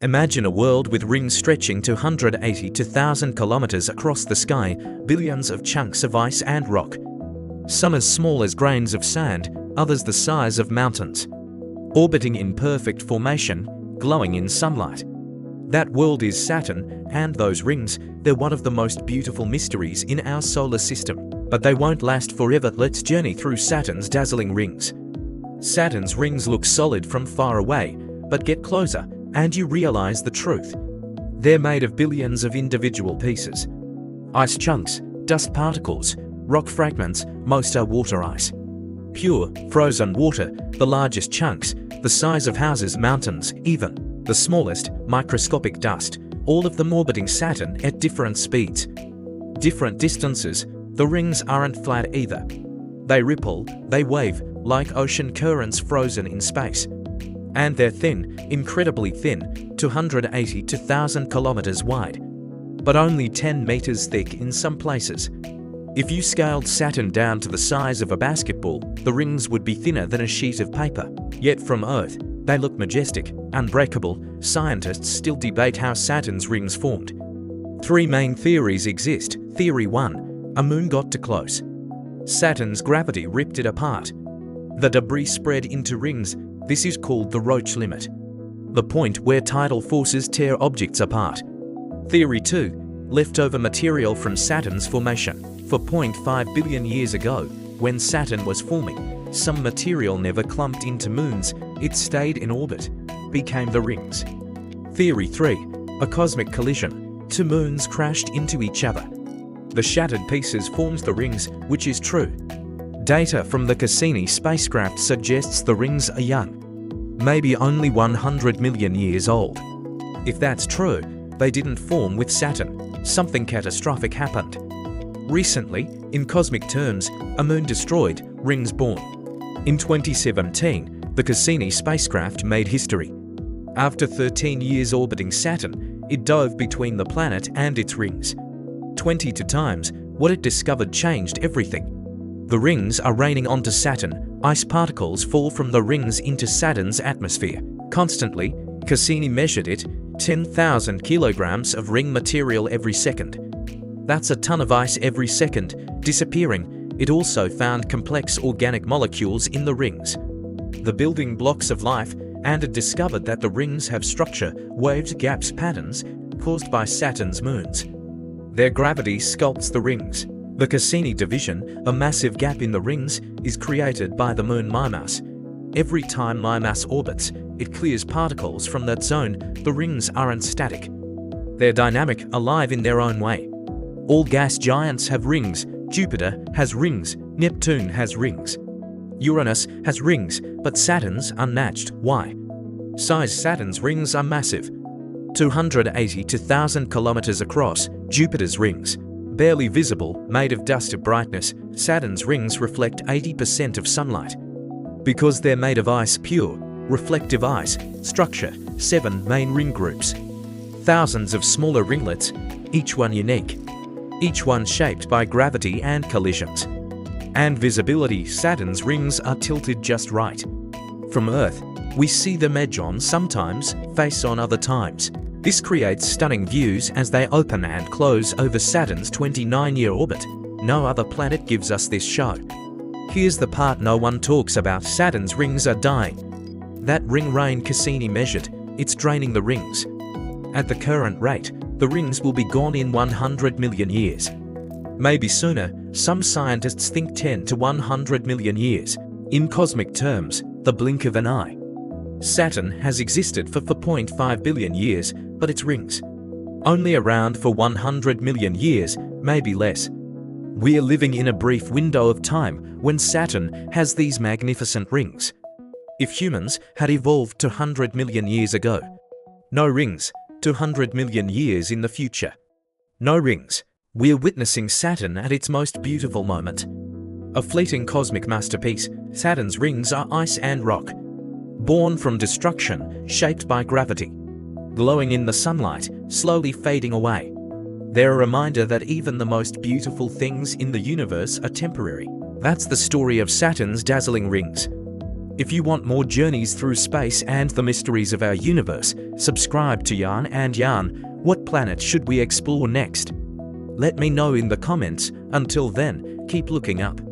Imagine a world with rings stretching to 180 to 1,000 kilometers across the sky, billions of chunks of ice and rock. Some as small as grains of sand, others the size of mountains. Orbiting in perfect formation, glowing in sunlight. That world is Saturn, and those rings, they're one of the most beautiful mysteries in our solar system. But they won't last forever. Let's journey through Saturn's dazzling rings. Saturn's rings look solid from far away, but get closer, and you realize the truth. They're made of billions of individual pieces. Ice chunks, dust particles, rock fragments, most are water ice. Pure, frozen water, the largest chunks, the size of houses, mountains, even the smallest, microscopic dust, all of them orbiting Saturn at different speeds. Different distances. The rings aren't flat either. They ripple, they wave, like ocean currents frozen in space. And they're thin, incredibly thin, 280 to 1,000 kilometers wide, but only 10 meters thick in some places. If you scaled Saturn down to the size of a basketball, the rings would be thinner than a sheet of paper. Yet from Earth, they look majestic, unbreakable. Scientists still debate how Saturn's rings formed. 3 main theories exist. Theory 1. A moon got too close. Saturn's gravity ripped it apart. The debris spread into rings. This is called the Roche limit, the point where tidal forces tear objects apart. Theory 2. Leftover material from Saturn's formation. For 0.5 billion years ago, when Saturn was forming, some material never clumped into moons. It stayed in orbit, became the rings. Theory 3. A cosmic collision. 2 moons crashed into each other. The shattered pieces formed the rings, which is true. Data from the Cassini spacecraft suggests the rings are young, maybe only 100 million years old. If that's true, they didn't form with Saturn. Something catastrophic happened. Recently, in cosmic terms, a moon destroyed, rings born. In 2017, the Cassini spacecraft made history. After 13 years orbiting Saturn, it dove between the planet and its rings. 22 times, what it discovered changed everything. The rings are raining onto Saturn. Ice particles fall from the rings into Saturn's atmosphere. Constantly, Cassini measured it, 10,000 kilograms of ring material every second. That's a ton of ice every second, disappearing. It also found complex organic molecules in the rings, the building blocks of life, and it discovered that the rings have structure, waves, gaps, patterns, caused by Saturn's moons. Their gravity sculpts the rings. The Cassini division, a massive gap in the rings, is created by the moon Mimas. Every time Mimas orbits, it clears particles from that zone. The rings aren't static. They're dynamic, alive in their own way. All gas giants have rings. Jupiter has rings. Neptune has rings. Uranus has rings, but Saturn's unmatched. Why? Size. Saturn's rings are massive. 280 to 1,000 kilometers across. Jupiter's rings, barely visible, made of dust of brightness. Saturn's rings reflect 80% of sunlight. Because they're made of ice, pure, reflective ice. Structure. 7 main ring groups. Thousands of smaller ringlets, each one unique. Each one shaped by gravity and collisions. And visibility. Saturn's rings are tilted just right. From Earth, we see them edge on sometimes, face on other times. This creates stunning views as they open and close over Saturn's 29-year orbit. No other planet gives us this show. Here's the part no one talks about. Saturn's rings are dying. That ring rain Cassini measured, it's draining the rings. At the current rate, the rings will be gone in 100 million years. Maybe sooner. Some scientists think 10 to 100 million years. In cosmic terms, the blink of an eye. Saturn has existed for 4.5 billion years, but its rings only around for 100 million years, maybe less. We're living in a brief window of time when Saturn has these magnificent rings. If humans had evolved 200 million years ago, no rings. 200 million years in the future, no rings. We're witnessing Saturn at its most beautiful moment. A fleeting cosmic masterpiece. Saturn's rings are ice and rock, born from destruction, shaped by gravity, glowing in the sunlight, slowly fading away. They're a reminder that even the most beautiful things in the universe are temporary. That's the story of Saturn's dazzling rings. If you want more journeys through space and the mysteries of our universe, subscribe to Yarn and Yarn. What planet should we explore next? Let me know in the comments. Until then, keep looking up.